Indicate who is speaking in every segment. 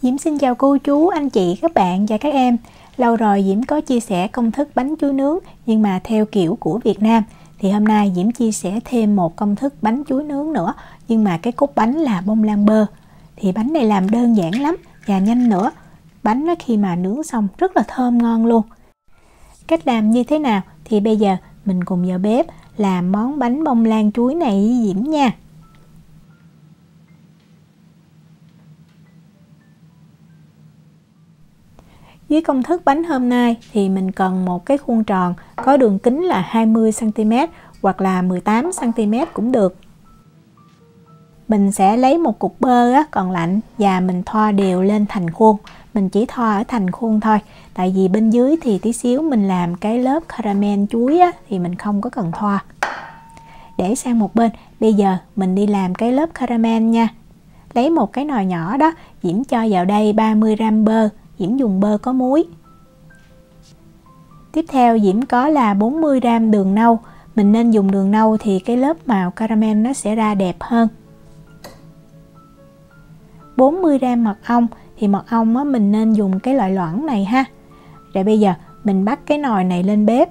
Speaker 1: Diễm xin chào cô chú, anh chị, các bạn và các em. Lâu rồi Diễm có chia sẻ công thức bánh chuối nướng nhưng mà theo kiểu của Việt Nam. Thì hôm nay Diễm chia sẻ thêm một công thức bánh chuối nướng nữa, nhưng mà cái cốt bánh là bông lan bơ. Thì bánh này làm đơn giản lắm và nhanh nữa. Bánh khi mà nướng xong rất là thơm ngon luôn. Cách làm như thế nào thì bây giờ mình cùng vào bếp làm món bánh bông lan chuối này với Diễm nha. Với công thức bánh hôm nay thì mình cần một cái khuôn tròn có đường kính là 20 cm hoặc là 18 cm cũng được. Mình sẽ lấy một cục bơ còn lạnh và mình thoa đều lên thành khuôn. Mình chỉ thoa ở thành khuôn thôi, tại vì bên dưới thì tí xíu mình làm cái lớp caramel chuối thì mình không có cần thoa. Để sang một bên, bây giờ mình đi làm cái lớp caramel nha. Lấy một cái nồi nhỏ đó, Diễm cho vào đây 30g bơ. Diễm dùng bơ có muối. Tiếp theo Diễm có là 40g đường nâu. Mình nên dùng đường nâu thì cái lớp màu caramel nó sẽ ra đẹp hơn. 40g mật ong. Thì mật ong mình nên dùng cái loại loãng này ha. Rồi bây giờ mình bắt cái nồi này lên bếp.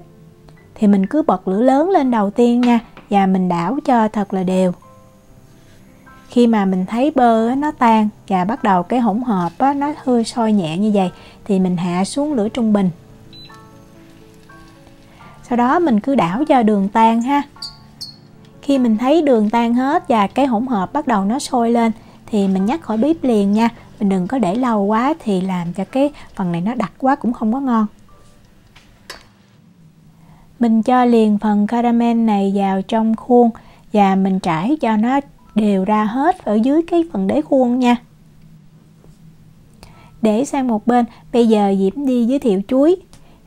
Speaker 1: Thì mình cứ bật lửa lớn lên đầu tiên nha. Và mình đảo cho thật là đều. Khi mà mình thấy bơ nó tan và bắt đầu cái hỗn hợp nó hơi sôi nhẹ như vậy thì mình hạ xuống lửa trung bình. Sau đó mình cứ đảo cho đường tan ha. Khi mình thấy đường tan hết và cái hỗn hợp bắt đầu nó sôi lên thì mình nhắc khỏi bếp liền nha. Mình đừng có để lâu quá thì làm cho cái phần này nó đặc quá cũng không có ngon. Mình cho liền phần caramel này vào trong khuôn và mình trải cho nó đều ra hết ở dưới cái phần đáy khuôn nha. Để sang một bên, bây giờ Diễm đi giới thiệu chuối.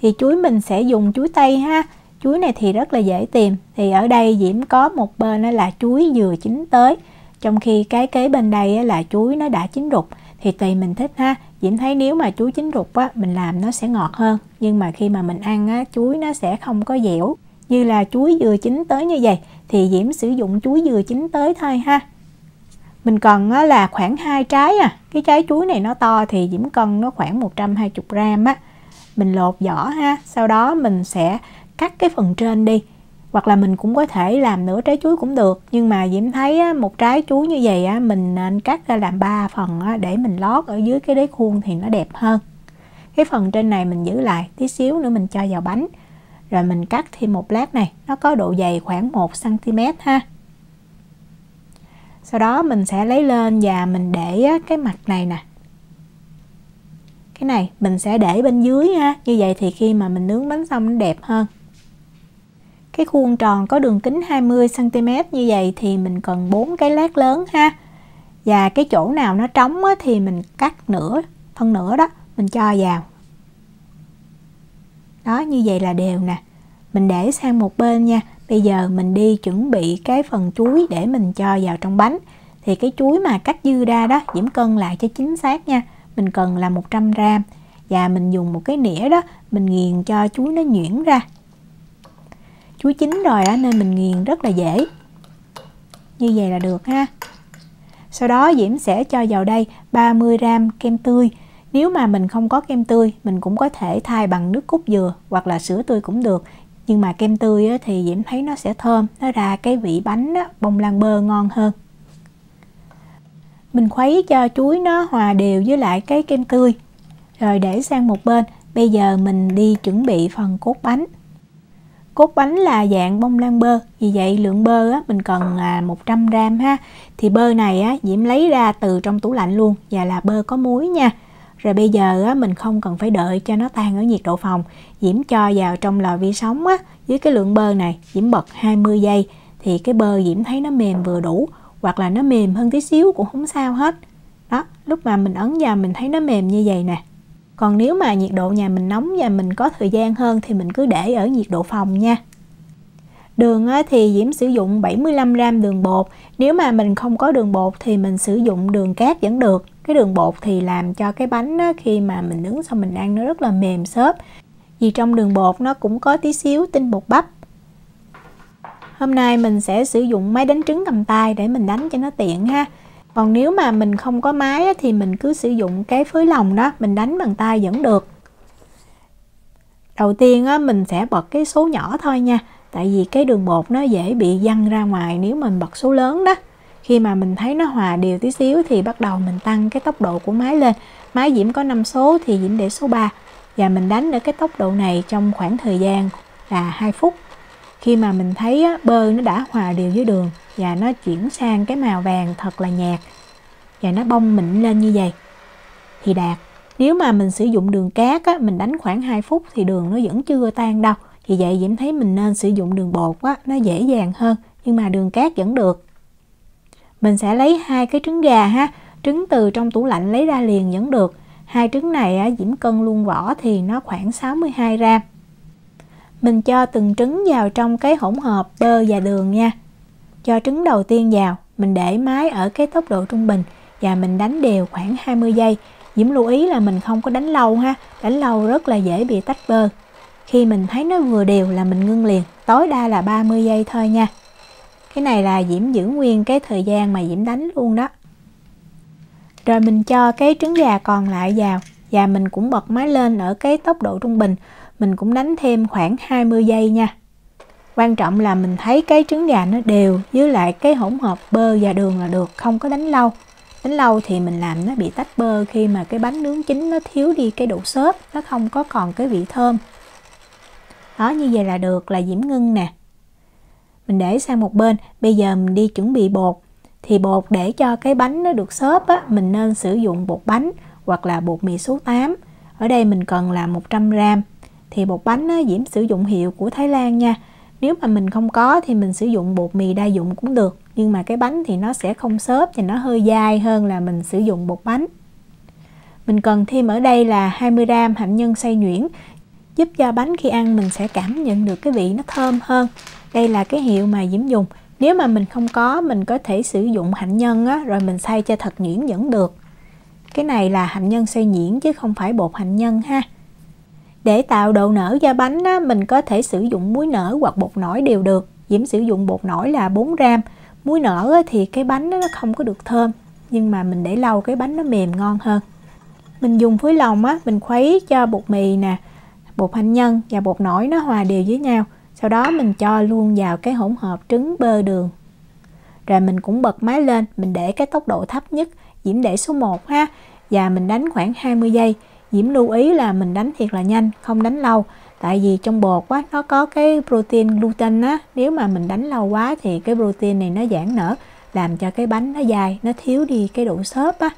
Speaker 1: Thì chuối mình sẽ dùng chuối tây ha. Chuối này thì rất là dễ tìm. Thì ở đây Diễm có một bên là chuối vừa chín tới, trong khi cái kế bên đây là chuối nó đã chín rụt. Thì tùy mình thích ha. Diễm thấy nếu mà chuối chín rụt mình làm nó sẽ ngọt hơn. Nhưng mà khi mà mình ăn chuối nó sẽ không có dẻo. Như là chuối vừa chín tới như vậy thì Diễm sử dụng chuối vừa chín tới thôi ha. Mình cần là khoảng 2 trái Cái trái chuối này nó to thì Diễm cân nó khoảng 120g Mình lột vỏ ha. Sau đó mình sẽ cắt cái phần trên đi. Hoặc là mình cũng có thể làm nửa trái chuối cũng được. Nhưng mà Diễm thấy một trái chuối như vậy mình nên cắt ra làm 3 phần để mình lót ở dưới cái đáy khuôn thì nó đẹp hơn. Cái phần trên này mình giữ lại, tí xíu nữa mình cho vào bánh. Rồi mình cắt thêm một lát này, nó có độ dày khoảng 1 cm ha. Sau đó mình sẽ lấy lên và mình để cái mặt này nè. Cái này mình sẽ để bên dưới ha. Như vậy thì khi mà mình nướng bánh xong nó đẹp hơn. Cái khuôn tròn có đường kính 20 cm như vậy thì mình cần 4 cái lát lớn ha. Và cái chỗ nào nó trống thì mình cắt phân nửa đó, mình cho vào. Đó, như vậy là đều nè. Mình để sang một bên nha. Bây giờ mình đi chuẩn bị cái phần chuối để mình cho vào trong bánh. Thì cái chuối mà cắt dư ra đó, Diễm cân lại cho chính xác nha. Mình cần là 100g. Và mình dùng một cái nĩa đó, mình nghiền cho chuối nó nhuyễn ra. Chuối chín rồi nên mình nghiền rất là dễ. Như vậy là được ha. Sau đó Diễm sẽ cho vào đây 30g kem tươi. Nếu mà mình không có kem tươi, mình cũng có thể thay bằng nước cốt dừa hoặc là sữa tươi cũng được. Nhưng mà kem tươi thì Diễm thấy nó sẽ thơm, nó ra cái vị bánh bông lan bơ ngon hơn. Mình khuấy cho chuối nó hòa đều với lại cái kem tươi. Rồi để sang một bên, bây giờ mình đi chuẩn bị phần cốt bánh. Cốt bánh là dạng bông lan bơ, vì vậy lượng bơ mình cần 100g ha. Thì bơ này Diễm lấy ra từ trong tủ lạnh luôn và là bơ có muối nha. Rồi bây giờ mình không cần phải đợi cho nó tan ở nhiệt độ phòng. Diễm cho vào trong lò vi sóng với cái lượng bơ này, Diễm bật 20 giây thì cái bơ Diễm thấy nó mềm vừa đủ, hoặc là nó mềm hơn tí xíu cũng không sao hết. Đó, lúc mà mình ấn vào mình thấy nó mềm như vậy nè. Còn nếu mà nhiệt độ nhà mình nóng và mình có thời gian hơn thì mình cứ để ở nhiệt độ phòng nha. Đường thì Diễm sử dụng 75g đường bột. Nếu mà mình không có đường bột thì mình sử dụng đường cát vẫn được. Cái đường bột thì làm cho cái bánh khi mà mình nướng xong mình ăn nó rất là mềm xốp. Vì trong đường bột nó cũng có tí xíu tinh bột bắp. Hôm nay mình sẽ sử dụng máy đánh trứng cầm tay để mình đánh cho nó tiện ha. Còn nếu mà mình không có máy á, thì mình cứ sử dụng cái phới lồng đó, mình đánh bằng tay vẫn được. Đầu tiên á, mình sẽ bật cái số nhỏ thôi nha, tại vì cái đường bột nó dễ bị văng ra ngoài nếu mình bật số lớn đó. Khi mà mình thấy nó hòa đều tí xíu thì bắt đầu mình tăng cái tốc độ của máy lên. Máy Diễm có 5 số thì Diễm để số 3. Và mình đánh ở cái tốc độ này trong khoảng thời gian là 2 phút. Khi mà mình thấy á, bơ nó đã hòa đều với đường và nó chuyển sang cái màu vàng thật là nhạt và nó bong mịn lên như vậy thì đạt. Nếu mà mình sử dụng đường cát á, mình đánh khoảng 2 phút thì đường nó vẫn chưa tan đâu. Vì vậy Diễm thấy mình nên sử dụng đường bột á, nó dễ dàng hơn, nhưng mà đường cát vẫn được. Mình sẽ lấy 2 cái trứng gà ha, trứng từ trong tủ lạnh lấy ra liền vẫn được. 2 trứng này á, Diễm cân luôn vỏ thì nó khoảng 62 gram. Mình cho từng trứng vào trong cái hỗn hợp bơ và đường nha. Cho trứng đầu tiên vào, mình để máy ở cái tốc độ trung bình và mình đánh đều khoảng 20 giây. Diễm lưu ý là mình không có đánh lâu ha, đánh lâu rất là dễ bị tách bơ. Khi mình thấy nó vừa đều là mình ngưng liền, tối đa là 30 giây thôi nha. Cái này là Diễm giữ nguyên cái thời gian mà Diễm đánh luôn đó. Rồi mình cho cái trứng gà còn lại vào và mình cũng bật máy lên ở cái tốc độ trung bình. Mình cũng đánh thêm khoảng 20 giây nha. Quan trọng là mình thấy cái trứng gà nó đều với lại cái hỗn hợp bơ và đường là được, không có đánh lâu. Đánh lâu thì mình làm nó bị tách bơ khi mà cái bánh nướng chín nó thiếu đi cái độ xốp, nó không có còn cái vị thơm. Đó, như vậy là được, là Diễm ngưng nè. Mình để sang một bên, bây giờ mình đi chuẩn bị bột. Thì bột để cho cái bánh nó được xốp á, mình nên sử dụng bột bánh hoặc là bột mì số 8. Ở đây mình cần là 100 gram. Thì bột bánh á, Diễm sử dụng hiệu của Thái Lan nha. Nếu mà mình không có thì mình sử dụng bột mì đa dụng cũng được. Nhưng mà cái bánh thì nó sẽ không xốp và nó hơi dai hơn là mình sử dụng bột bánh. Mình cần thêm ở đây là 20 gram hạnh nhân xay nhuyễn, giúp cho bánh khi ăn mình sẽ cảm nhận được cái vị nó thơm hơn. Đây là cái hiệu mà Diễm dùng. Nếu mà mình không có, mình có thể sử dụng hạnh nhân á, rồi mình xay cho thật nhuyễn vẫn được. Cái này là hạnh nhân xay nhuyễn chứ không phải bột hạnh nhân ha. Để tạo độ nở cho bánh á, mình có thể sử dụng muối nở hoặc bột nổi đều được. Diễm sử dụng bột nổi là 4 gram. Muối nở á, thì cái bánh nó không có được thơm, nhưng mà mình để lâu cái bánh nó mềm ngon hơn. Mình dùng phới lồng á, mình khuấy cho bột mì nè, bột hạnh nhân và bột nổi nó hòa đều với nhau. Sau đó mình cho luôn vào cái hỗn hợp trứng bơ đường. Rồi mình cũng bật máy lên, mình để cái tốc độ thấp nhất, Diễm để số 1 ha. Và mình đánh khoảng 20 giây. Diễm lưu ý là mình đánh thiệt là nhanh, không đánh lâu. Tại vì trong bột á, nó có cái protein gluten á. Nếu mà mình đánh lâu quá thì cái protein này nó giãn nở, làm cho cái bánh nó dai, nó thiếu đi cái độ xốp á.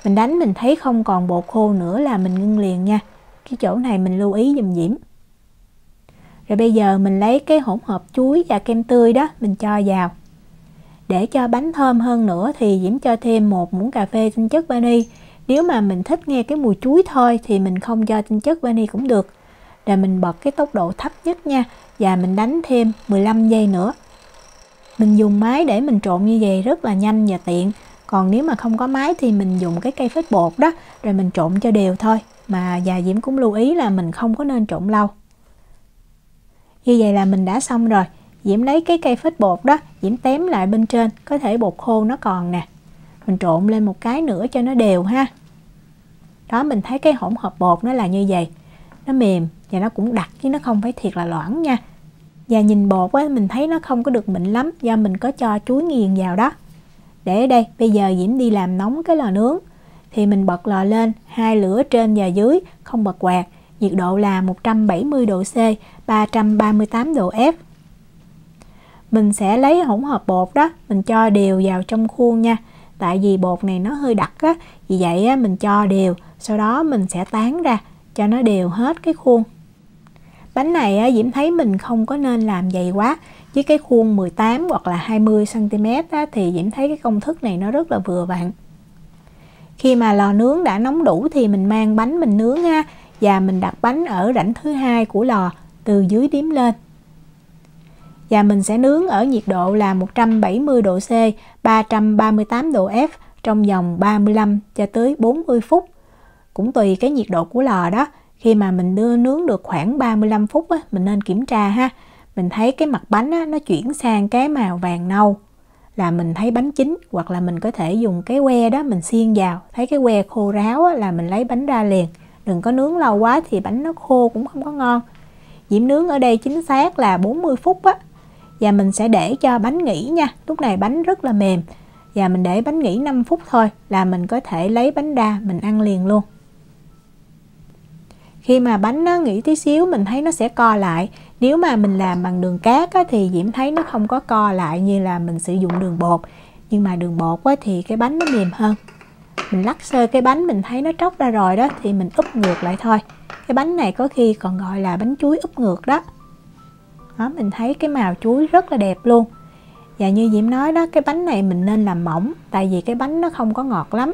Speaker 1: Mình đánh mình thấy không còn bột khô nữa là mình ngưng liền nha. Cái chỗ này mình lưu ý giùm Diễm. Rồi bây giờ mình lấy cái hỗn hợp chuối và kem tươi đó, mình cho vào. Để cho bánh thơm hơn nữa thì Diễm cho thêm 1 muỗng cà phê tinh chất vani. Nếu mà mình thích nghe cái mùi chuối thôi thì mình không cho tinh chất vani cũng được. Rồi mình bật cái tốc độ thấp nhất nha. Và mình đánh thêm 15 giây nữa. Mình dùng máy để mình trộn như vậy rất là nhanh và tiện. Còn nếu mà không có máy thì mình dùng cái cây phết bột đó, rồi mình trộn cho đều thôi. Và Diễm cũng lưu ý là mình không có nên trộn lâu. Như vậy là mình đã xong rồi. Diễm lấy cái cây phết bột đó, Diễm tém lại bên trên, có thể bột khô nó còn nè. Mình trộn lên một cái nữa cho nó đều ha. Đó, mình thấy cái hỗn hợp bột nó là như vậy. Nó mềm và nó cũng đặc chứ nó không phải thiệt là loãng nha. Và nhìn bột á, mình thấy nó không có được mịn lắm do mình có cho chuối nghiền vào đó. Để ở đây, bây giờ Diễm đi làm nóng cái lò nướng. Thì mình bật lò lên, 2 lửa trên và dưới, không bật quạt. Nhiệt độ là 170 độ C, 338 độ F. Mình sẽ lấy hỗn hợp bột đó, mình cho đều vào trong khuôn nha. Tại vì bột này nó hơi đặc á, vì vậy á, mình cho đều, sau đó mình sẽ tán ra cho nó đều hết cái khuôn. Bánh này á, Diễm thấy mình không có nên làm dày quá. Với cái khuôn 18 hoặc là 20 cm á, thì Diễm thấy cái công thức này nó rất là vừa vặn. Khi mà lò nướng đã nóng đủ thì mình mang bánh mình nướng ha. Và mình đặt bánh ở rãnh thứ 2 của lò, từ dưới đếm lên. Và mình sẽ nướng ở nhiệt độ là 170 độ C, 338 độ F trong vòng 35 cho tới 40 phút. Cũng tùy cái nhiệt độ của lò đó. Khi mà mình đưa nướng được khoảng 35 phút á, mình nên kiểm tra ha. Mình thấy cái mặt bánh á, nó chuyển sang cái màu vàng nâu là mình thấy bánh chín, hoặc là mình có thể dùng cái que đó mình xiên vào, thấy cái que khô ráo á, là mình lấy bánh ra liền. Đừng có nướng lâu quá thì bánh nó khô cũng không có ngon. Diễm nướng ở đây chính xác là 40 phút á. Và mình sẽ để cho bánh nghỉ nha. Lúc này bánh rất là mềm. Và mình để bánh nghỉ 5 phút thôi là mình có thể lấy bánh ra mình ăn liền luôn. Khi mà bánh nó nghỉ tí xíu mình thấy nó sẽ co lại. Nếu mà mình làm bằng đường cát á, thì Diễm thấy nó không có co lại như là mình sử dụng đường bột. Nhưng mà đường bột á, thì cái bánh nó mềm hơn. Mình lắc sơ cái bánh mình thấy nó tróc ra rồi đó thì mình úp ngược lại thôi. Cái bánh này có khi còn gọi là bánh chuối úp ngược đó. Đó, mình thấy cái màu chuối rất là đẹp luôn. Và như Diễm nói đó, cái bánh này mình nên làm mỏng, tại vì cái bánh nó không có ngọt lắm.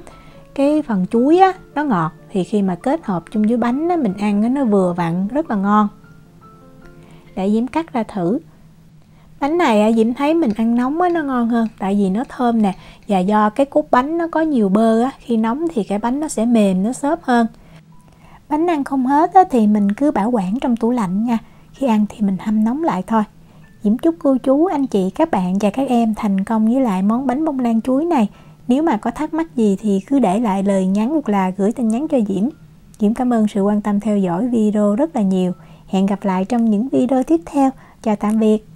Speaker 1: Cái phần chuối á, nó ngọt, thì khi mà kết hợp chung với bánh á, mình ăn á, nó vừa vặn, rất là ngon. Để Diễm cắt ra thử. Bánh này Diễm thấy mình ăn nóng á, nó ngon hơn, tại vì nó thơm nè. Và do cái cốt bánh nó có nhiều bơ á, khi nóng thì cái bánh nó sẽ mềm, nó xốp hơn. Bánh ăn không hết á, thì mình cứ bảo quản trong tủ lạnh nha. Khi ăn thì mình hâm nóng lại thôi. Diễm chúc cô chú, anh chị, các bạn và các em thành công với lại món bánh bông lan chuối này. Nếu mà có thắc mắc gì thì cứ để lại lời nhắn hoặc là gửi tin nhắn cho Diễm. Diễm cảm ơn sự quan tâm theo dõi video rất là nhiều. Hẹn gặp lại trong những video tiếp theo. Chào tạm biệt.